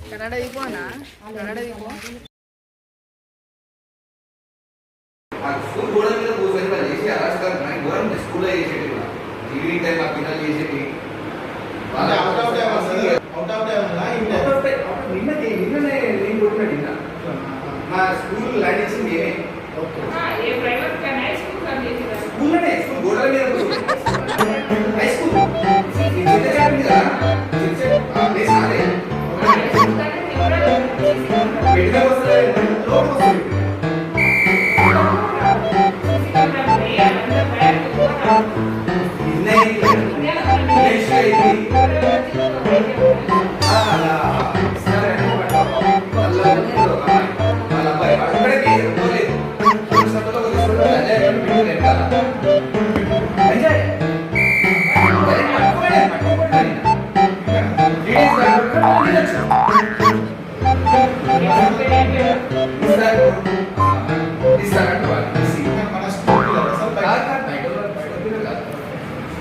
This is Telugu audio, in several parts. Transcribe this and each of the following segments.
కన్నడ అయిపోనా కన్నడ అయిపో స్కూల్ గోడ మీద కూర్చొని వాళ్ళు చేసి అరాచకాలు గోడ స్కూల్లో చేసేది ఈవినింగ్ టైం ఆ పిల్లలు చేసేది నిన్ననే నేను కొట్టినట్టు నిన్న మా స్కూల్ ల్యాండ్ ఇచ్చింది స్కూల్లోనే స్కూల్ గోడల మీద హై స్కూల్ ప్లేస్ రాలే పెట్టిన వస్తుంది లోపల వస్తుంది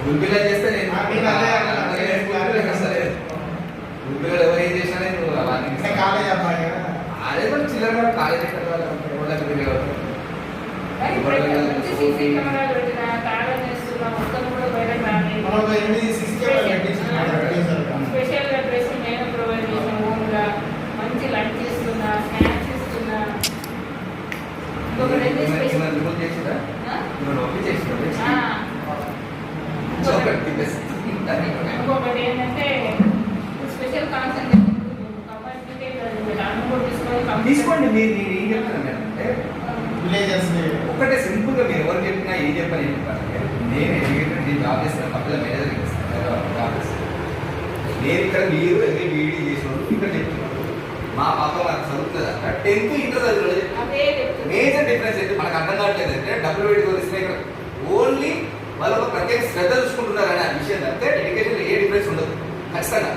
గుల్పిల్లలు చేస్తే నేను గుల్పిల్లలు ఎవరు ఏం చేసినా నేను అదే కూడా చిల్లర కాలేజ్ స్పెషల్ డ్రెస్ నేను ప్రొవైడ్ చేసిన ఓన్గా మంచి లంచ్ ఇస్తున్నా స్నాక్స్ ఇస్తున్నా ఇంకొకటి ఏంటంటే స్పెషల్ కాన్సెప్ట్ తీసుకోండి. మీరు ఏం చెప్తాను అంటే విలేజెస్ ఒకటే సింపుల్ గా మీరు ఎవరు చెప్పినా ఏం చెప్పని ఏం చెప్పాలంటే నేను ఎడ్యుకేటెడ్ జాబ్ చేస్తాను పక్కన మేనేజర్ జాబ్ చేస్తాను నేను ఇక్కడ మీరు ఎన్ని బీఈడీ చేసినాడు ఇక్కడ చెప్తున్నాడు మా పాప నాకు చదువుతుంది అక్కడ 10th ఇంటర్ చదివినది మేజర్ డిఫరెన్స్ అయితే మనకు అర్థం కావట్లేదు అంటే డబ్బులు పెట్టుకొని ఇస్తే ఇక్కడ ఓన్లీ వాళ్ళు ఒక ప్రత్యేక శ్రద్ధ చూసుకుంటున్నారు అనే విషయం అంటే ఎడ్యుకేషన్ ఏ డిఫరెన్స్ ఉండదు ఖచ్చితంగా.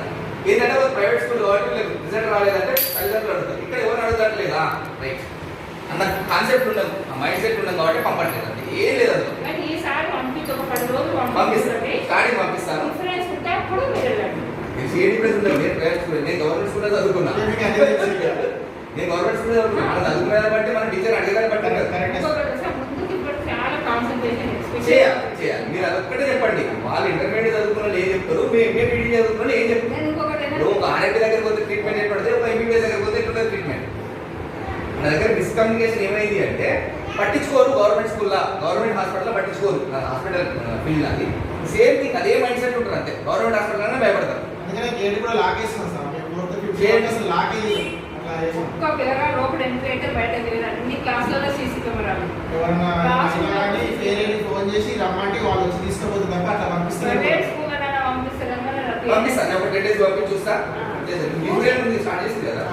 ఏంటంటే వాళ్ళు ప్రైవేట్ స్కూల్ కాబట్టి లేదు రిజల్ట్ రాలేదంటే తల్లిదండ్రులు అడుగుతారు, ఇక్కడ ఎవరు అడుగుతట్లేదా రైట్ అన్న కాన్సెప్ట్ ఉండదు, ఆ మైండ్ సెట్ ఉండదు కాబట్టి పంపట్లేదు అంటే ఏం లేదు. స్టార్టింగ్ పంపిస్తాను ఏ డిఫరెన్స్ ఉండదు. నేను ప్రైవేట్ స్కూల్ నేను గవర్నమెంట్ స్కూల్లో చదువుకున్నా నేను గవర్నమెంట్ స్కూల్లో చదువుకున్నా మనం చదువుకునే బట్టి మన టీచర్ అడిగేదాన్ని బట్టి చేయాలి. మీరు అదొక్కటే చెప్పండి. వాళ్ళు ఇంటర్మీడియట్ చదువుకున్న ఏం చెప్తారు, మేము పీడీ చదువుకున్న ఏం చెప్తారు. ఒక ఆర్ఎంపీ దగ్గర పోతే ట్రీట్మెంట్ ఏర్పడితే ఒక ఎంబీబీఎస్ దగ్గర పోతే ఎట్లా ట్రీట్మెంట్. మన దగ్గర మిస్కమ్యూనికేషన్ ఏమైంది అంటే పట్టించుకోరు. గవర్నమెంట్ స్కూల్లో గవర్నమెంట్ హాస్పిటల్లో పట్టించుకోరు. హాస్పిటల్ ఫీల్డ్ అది సేమ్ థింగ్ అదే మైండ్ సెట్ ఉంటారు అంతే. గవర్నమెంట్ హాస్పిటల్ భయపడతారు. ఒక్క పిల్లగా లోపల ఎంట్రీ అయితే బయట తెలియదు. అన్ని క్లాసులలో సీసీ కెమెరాలు ఫోన్ చేసి రమ్మంటే వాళ్ళు వచ్చి తీసుకుపోతే తప్ప అట్లా పంపిస్తారు. పంపిస్తాను ఒక 10 days పంపి చూస్తా. స్టార్ట్ చేసింది కదా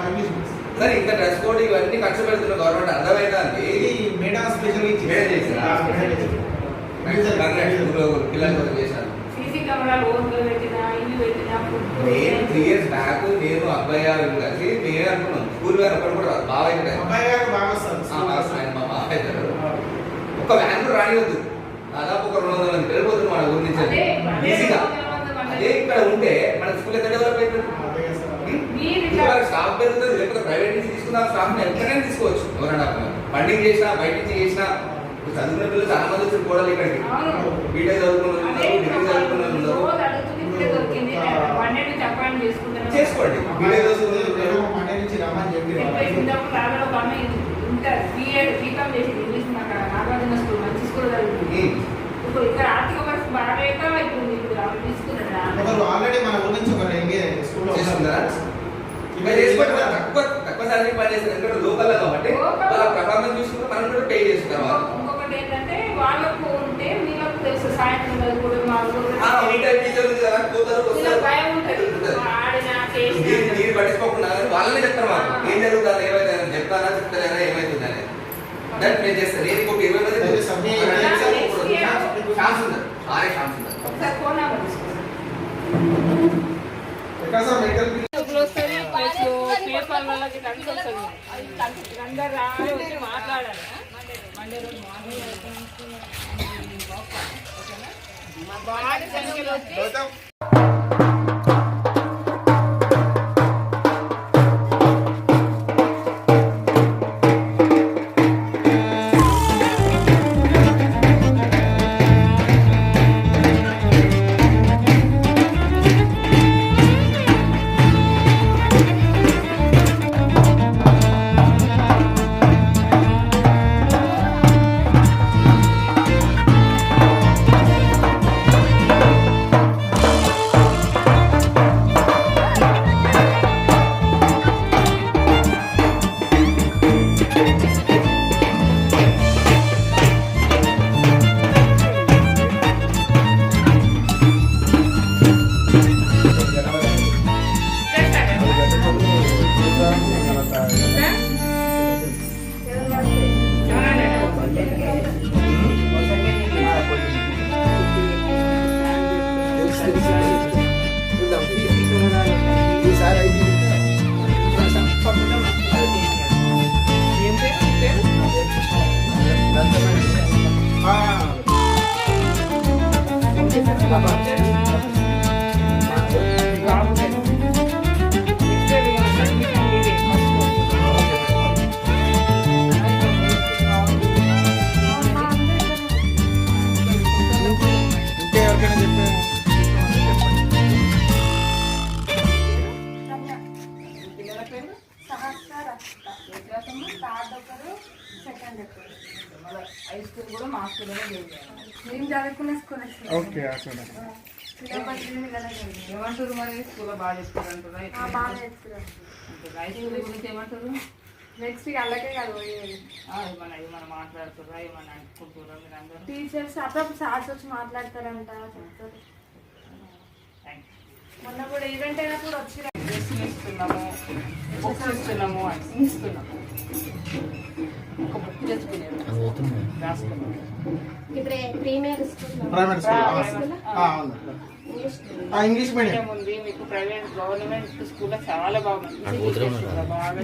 సరే. ఇంకా డ్రెస్ కోడ్ ఇవన్నీ ఖర్చు పెడుతున్న గవర్నమెంట్ అర్థమైందా అండి. మేడం స్పెషల్ పిల్లలు చేశాను. నేను 3 years బ్యాక్ నేను అబ్బాయి గారు కలిసి నేనే అనుకున్నాను స్కూల్ గారు ఒకటి కూడా బాగా మా బాబాయ్ గారు ఒక వ్యాన్ రానివద్దు. దాదాపు ఒక 200 మంది వెళ్ళిపోతుంది మన ఊరి నుంచి ఈజీగా. అదే ఇక్కడ ఉంటే మన స్కూల్ ఎంత డెవలప్ అవుతుంది. స్టాఫ్ పెరుగుతుంది. లేకపోతే ప్రైవేట్ నుంచి తీసుకున్న స్టాఫ్ ఎక్కడైనా తీసుకోవచ్చు. ఎవరైనా ఫండింగ్ చేసినా బయట నుంచి చేసినా చదువుకున్న పిల్లలు చాలా మంది వచ్చి కూడాలి ఇక్కడికి. బీటెక్ చదువుకున్న డిగ్రీ చదువుకున్న చేసుకోండి. బీటెక్ ఆర్థిక పరిస్థితి బాగాలేక ఆల్రెడీ మన ఊరి నుంచి తక్కువ శాలరీ పని చేస్తారు. ఎందుకంటే లోకల్ కాబట్టి వాళ్ళ ప్రభావం చూసుకుంటే మనం కూడా పే చేస్తాం. ఇంకొకటి ఏంటంటే వాళ్ళకు ఉంటే వీళ్ళకు తెలుసు సాయంత్రం మీరు పట్టించుకోకుండా వాళ్ళనే చెప్తారు. వాళ్ళు ఏం జరుగుతుంది ఏమైతే చెప్తారా చెప్తారా ఏమైతుందని దాన్ని నేను చేస్తాను. నేను ఇంకొక 20 మంది ఛాన్స్ ఉంది. సారీ ఛాన్స్ ఉంది. పేపర్ వాళ్ళకి అందరు రావాలి వచ్చి మాట్లాడాలి. మండే రోజు మార్నింగ్ ఓకేనా. భారీ సంఖ్యలో వచ్చి హై స్కూల్ కూడా మా స్కూల్లోనే మేము చదువుకునే స్కూల్ ఓకే ఏమంటారు మరి స్కూల్లో బాగా చెప్తారంటారా బాగా చేస్తున్నారు. హై స్కూల్ గురించి ఏమంటారు? నెక్స్ట్ అలాగే కాదు పోయేది. ఏమన్నా మాట్లాడుతుర్రా ఏమన్నా అనుకుంటుర్రా మీరు అందరూ? టీచర్స్ అప్పుడప్పుడు సార్స్ వచ్చి మాట్లాడతారంట చెప్తారు. మొన్న కూడా ఈవెంట్ అయినప్పుడు వచ్చి డ్రెస్సులు ఇస్తున్నాము, బుక్స్ ఇస్తున్నాము, అన్ని ఇస్తున్నాము. ఒక బుక్ తెచ్చుకునేది రాసుకున్నాము. ప్రైమరీ స్కూల్ ఇంగ్లీష్ మీడియం ఉంది మీకు ప్రైవేట్ గవర్నమెంట్ స్కూల్లో చాలా బాగా ప్రైవేట్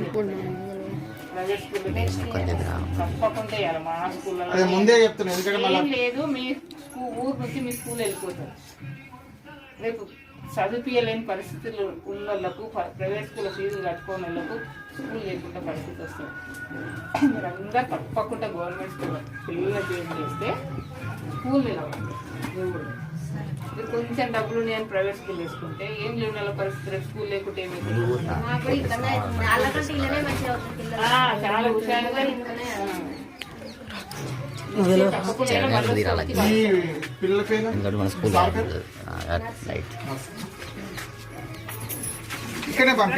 స్కూల్ తప్పకుండా వేయాలి. మా స్కూల్లో ముందే చెప్తున్నాను ఎందుకంటే ఏం లేదు, మీ ఊరు నుంచి మీ స్కూల్ వెళ్ళిపోతారు. రేపు చదివించలేని పరిస్థితులు ఉన్న వాళ్ళకు ప్రైవేట్ స్కూల్ ఫీజులు కట్టుకోని వాళ్ళకు స్కూల్ లేకుండా పరిస్థితి వస్తుంది. మీరు అందరూ తప్పకుండా గవర్నమెంట్ స్కూల్ పిల్లలు జాయిన్ చేస్తే స్కూల్ నిలవాలి. మీరు కొంచెం డబ్బులు నేను ప్రైవేట్ స్కూల్ వేసుకుంటే ఏం లేని వాళ్ళ పరిస్థితి స్కూల్ లేకుంటే ఏమైంది? చాలా హుషారుగా పిల్లల పేరు ఇక్కడే పంపి